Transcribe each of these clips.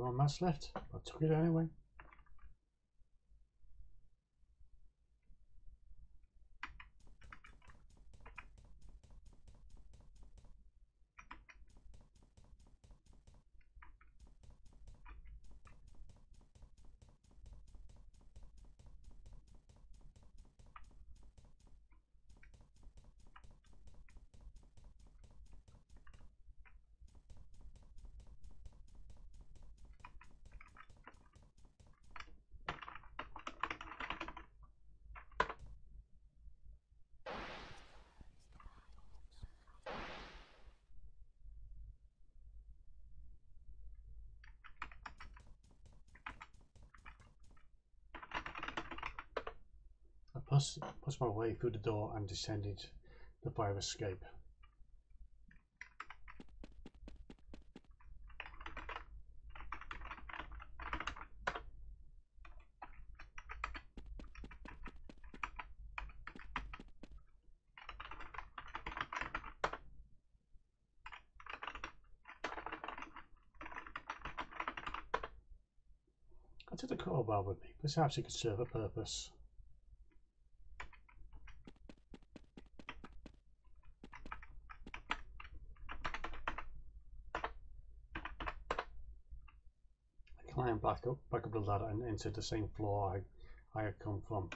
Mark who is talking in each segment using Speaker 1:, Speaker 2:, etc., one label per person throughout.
Speaker 1: more mass left. I took it anyway. Pushed my way through the door and descended the fire escape. I took the crowbar with me. Perhaps it could serve a purpose. I climbed back up the ladder and entered the same floor I had come from.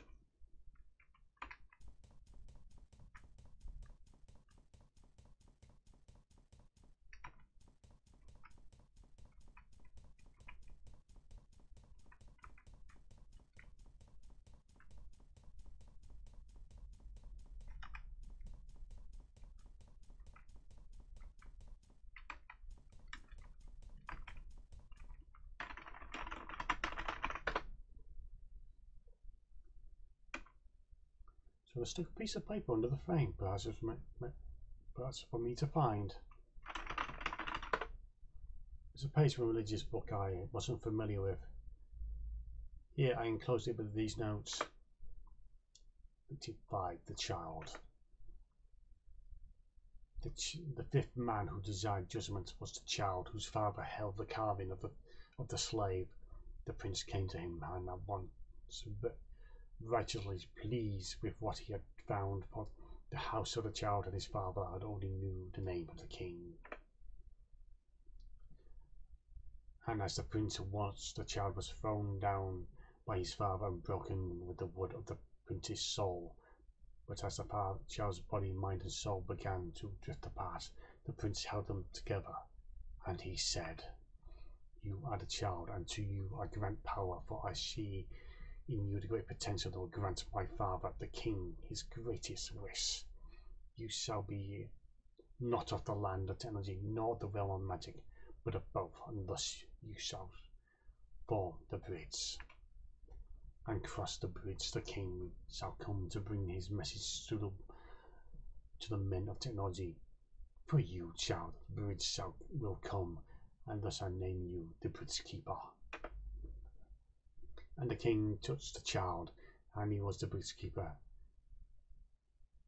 Speaker 1: So I stuck a piece of paper under the frame, perhaps for me to find. It's a page from a religious book I wasn't familiar with. Here I enclosed it with these notes. pt3, the child. The fifth man who designed judgment was the child whose father held the carving of the slave. The prince came to him and at once righteously pleased with what he had found, for the house of the child and his father had already knew the name of the king. And as the prince watched, the child was thrown down by his father and broken with the wood of the prince's soul. But as the child's body, mind and soul began to drift apart, the prince held them together, and he said, "You are the child, and to you I grant power, for I see in you the great potential that will grant my father, the king, his greatest wish. You shall be not of the land of technology, nor the realm of magic, but of both, and thus you shall form the bridge. And cross the bridge, the king shall come to bring his message to the men of technology. For you, child, the bridge will come, and thus I name you the bridge keeper." And the king touched the child, and he was the bridge keeper,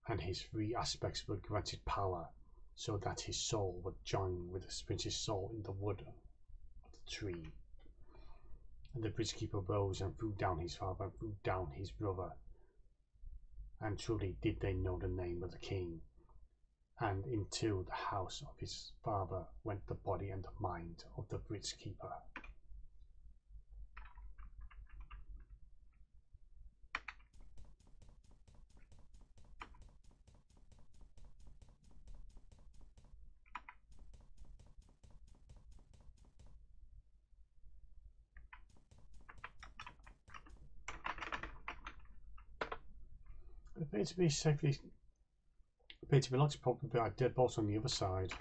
Speaker 1: and his three aspects were granted power, so that his soul would join with the prince's soul in the wood of the tree. And the bridge keeper rose and threw down his father and threw down his brother. And truly did they know the name of the king. And into the house of his father went the body and the mind of the bridge keeper. It appeared to be locked, probably by a deadbolt on the other side.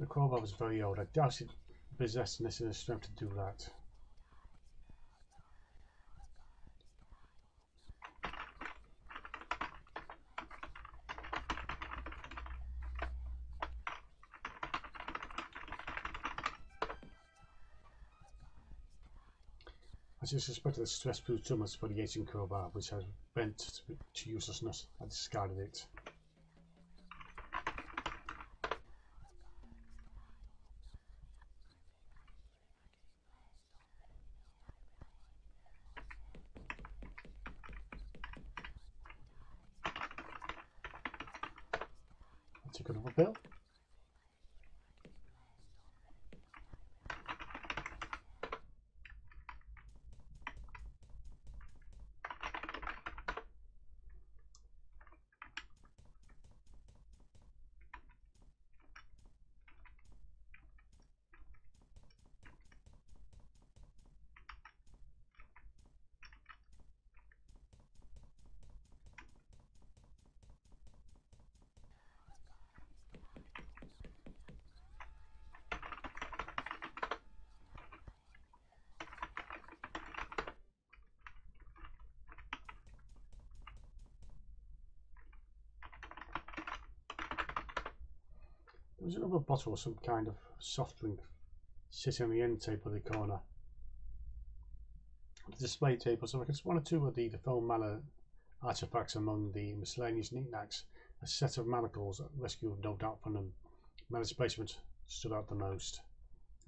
Speaker 1: The crowbar was very old. I doubt it possessed necessary strength to do that. I just suspected that stress proved too much for the ancient crowbar, which has bent to uselessness. I discarded it. I took another pill. There was another bottle of some kind of soft drink sitting on the end table in the corner. The display table, so I could one or two of the foam mallet artifacts among the miscellaneous knickknacks. A set of manacles, rescued no doubt from the mallet's basement, stood out the most.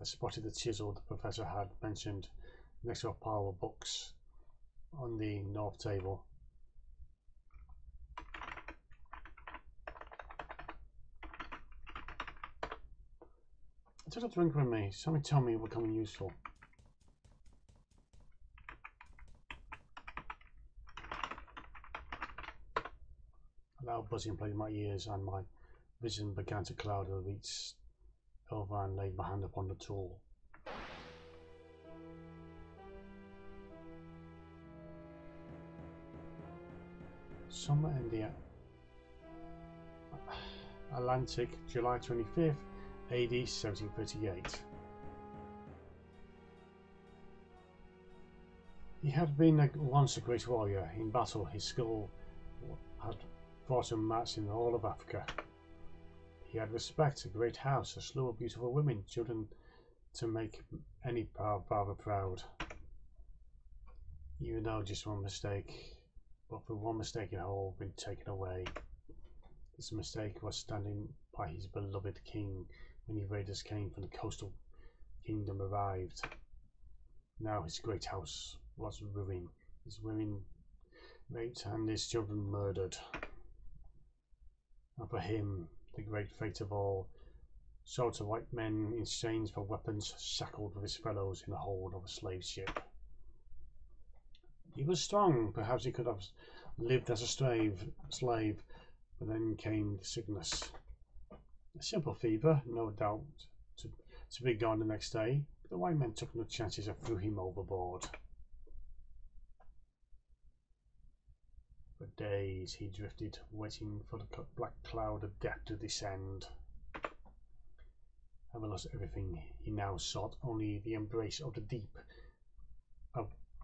Speaker 1: I spotted the chisel the professor had mentioned next to a pile of books on the north table. I took a drink with me. Somebody told me it would come in useful. A loud buzzing played in my ears, and my vision began to cloud as I reached over and laid my hand upon the tool. Somewhere in the Atlantic, July 25th, AD 1738. He had been once a great warrior. In battle, his skill had fought and matched in all of Africa. He had respect, a great house, a slew of beautiful women, children to make any father proud. Even though just one mistake, but for one mistake it had all been taken away. This mistake was standing by his beloved king when the raiders came from the coastal kingdom arrived. Now his great house was ruined, his women raped and his children murdered. And for him, the great fate of all, sold to white men in exchange for weapons, shackled with his fellows in the hold of a slave ship. He was strong, perhaps he could have lived as a slave, but then came the sickness. A simple fever, no doubt, to be gone the next day. The white men took no chances and threw him overboard. For days he drifted, waiting for the black cloud of death to descend. Having lost everything, he now sought only the embrace of the deep,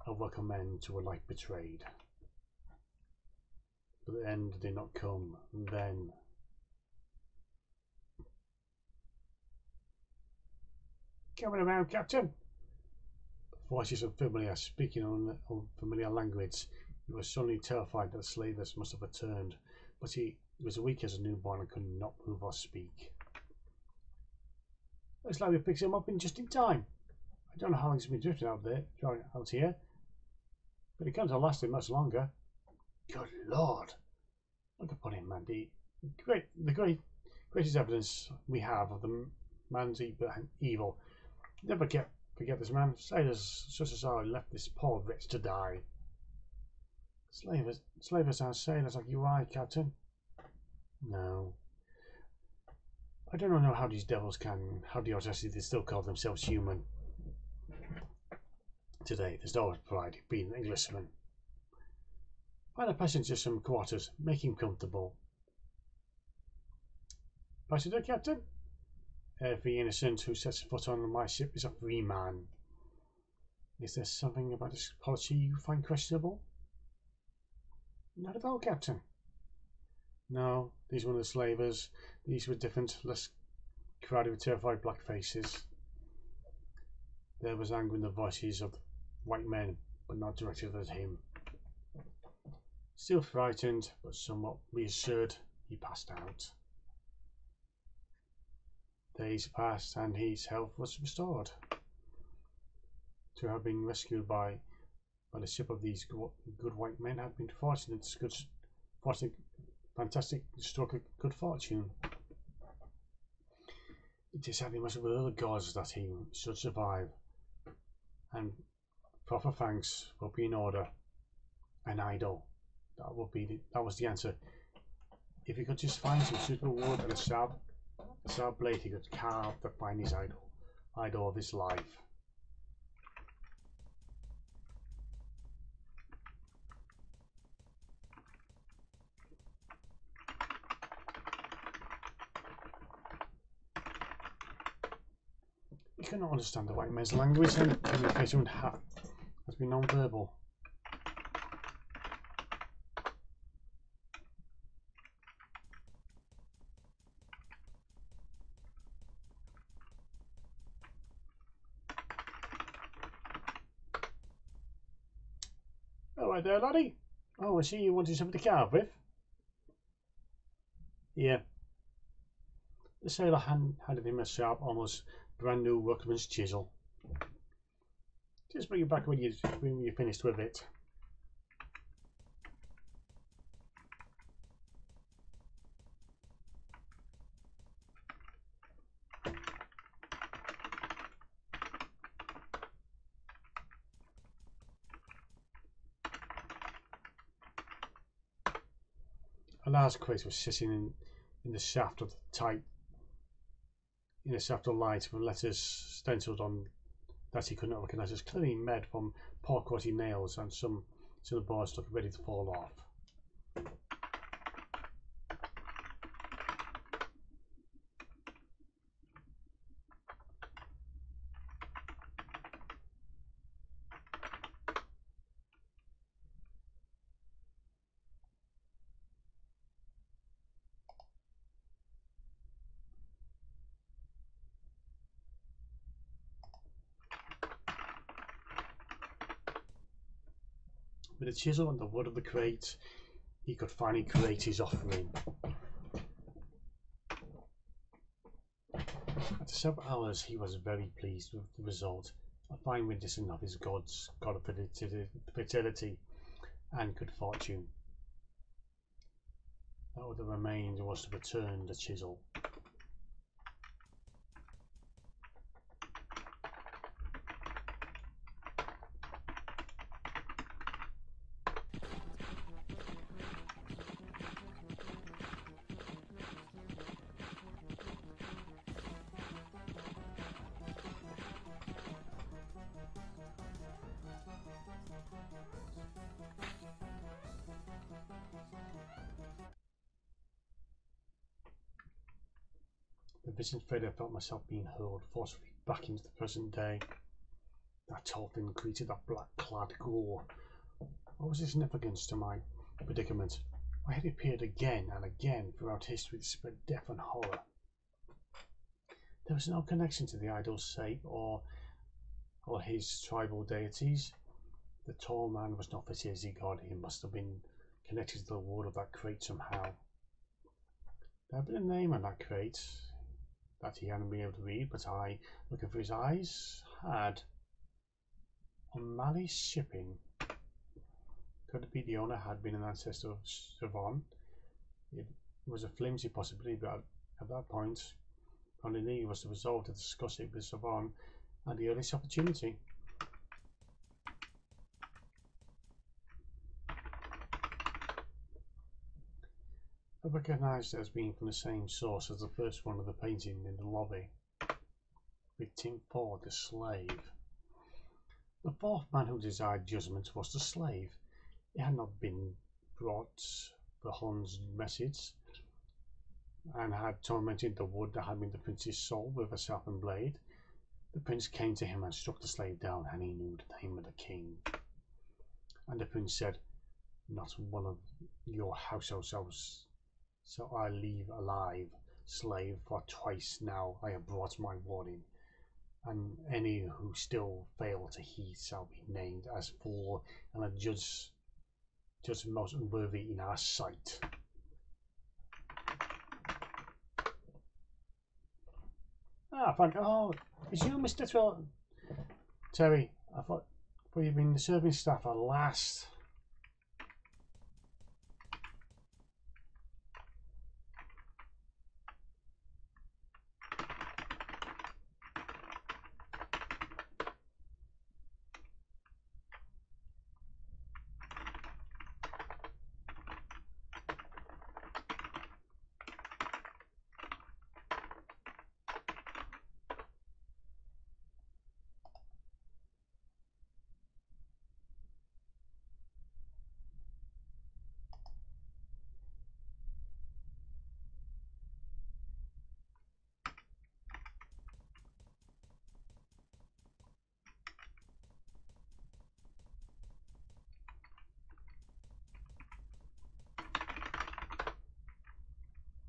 Speaker 1: a welcome end to a life betrayed. But the end did not come, and then coming around, Captain. Voices unfamiliar, speaking on unfamiliar language. He was suddenly terrified that the slavers must have returned, but he was weak as a newborn and could not move or speak. Looks like we picked him up just in time. I don't know how long he's been drifting out here, but he can't have lasted much longer. Good Lord! Look upon him, man. The greatest evidence we have of the man's evil. Never forget this man. Sailors such as I left this poor wretch to die. Slavers are sailors like you are, Captain. No. I don't know how these devils can, how the audacity they still call themselves human. Today, there's no pride in being an Englishman. Find a passenger some quarters, make him comfortable. Passenger, Captain? Every innocent who sets foot on my ship is a free man. Is there something about this policy you find questionable? Not at all, Captain. No, these were the slavers. These were different, less crowded with terrified black faces. There was anger in the voices of white men, but not directed at him. Still frightened, but somewhat reassured, he passed out. Days passed, and his health was restored. To have been rescued by the ship of these good white men had been fantastic stroke of good fortune. It is having much of other gods that he should survive, and proper thanks will be in order. An idol. That was the answer. If he could just find some suitable wood and a sharp blade, he could carve the finest idol of his life. He could not understand the white man's language, and communication has been non-verbal. All right there, laddie. Oh, I see you wanted something to carve with. Yeah. The sailor handed him a sharp, almost brand new workman's chisel. Just bring it back when you're finished with it. A large crate was sitting in the shaft of light with letters stenciled on that he could not recognise as clearly made from poor quality nails, and some of the boards looked ready to fall off. With a chisel and the wood of the crate, he could finally create his offering. After several hours, he was very pleased with the result, a fine rendition of his god of fertility and good fortune. All that remained was to return the chisel. The vision faded. I felt myself being hurled forcefully back into the present day. That tall thin creature, that black-clad ghoul. What was the significance to my predicament? Why had he appeared again and again throughout history to spread death and horror? There was no connection to the idol's shape or his tribal deities. The tall man was not fertility god. He must have been connected to the wood of that crate somehow. There had been a name on that crate that he hadn't been able to read, but I, looking for his eyes, had. O'Malley Shipping. Could it be the owner had been an ancestor of Savon? It was a flimsy possibility, but at that point, only need was to resolve to discuss it with Savon at the earliest opportunity. I recognised it as being from the same source as the first one of the painting in the lobby, with Tim Ford, the slave. The fourth man who desired judgment was the slave. It had not been brought the Hun's message. and had tormented the wood that had been the prince's soul with a sharpened blade. The prince came to him and struck the slave down, and he knew the name of the king. And the prince said, "Not one of your household shall I leave alive, slave, for twice now I have brought my warning, and any who still fail to heed shall be named as fool and a judge most unworthy in our sight." Ah, Frank. Oh, is you Mr. Terry? I thought you'd been the serving staff at last.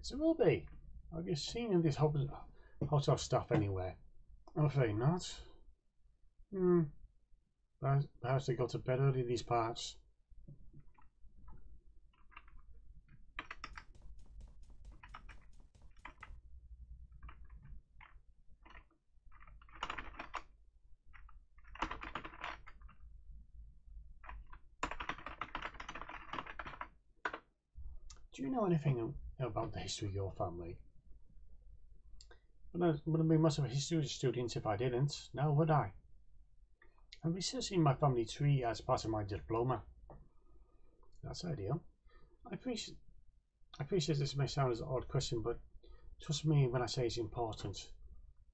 Speaker 1: So it will be. Have you seen in this hotel staff anywhere? I'm afraid not. Perhaps they go to bed early in these parts. Do you know anything about the history of your family? But I wouldn't be much of a history student if I didn't. Now would I? I'm researching my family tree as part of my diploma. That's ideal. I appreciate this may sound as an odd question, but trust me when I say it's important.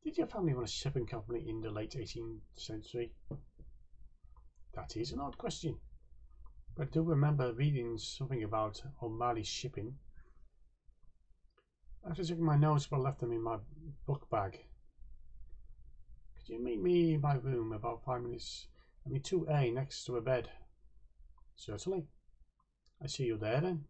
Speaker 1: Did your family run a shipping company in the late 18th century? That is an odd question, but I do remember reading something about O'Malley shipping. After checking my notes, but left them in my book bag. Could you meet me in my room about 5 minutes? 2A next to a bed. Certainly. I see you there then.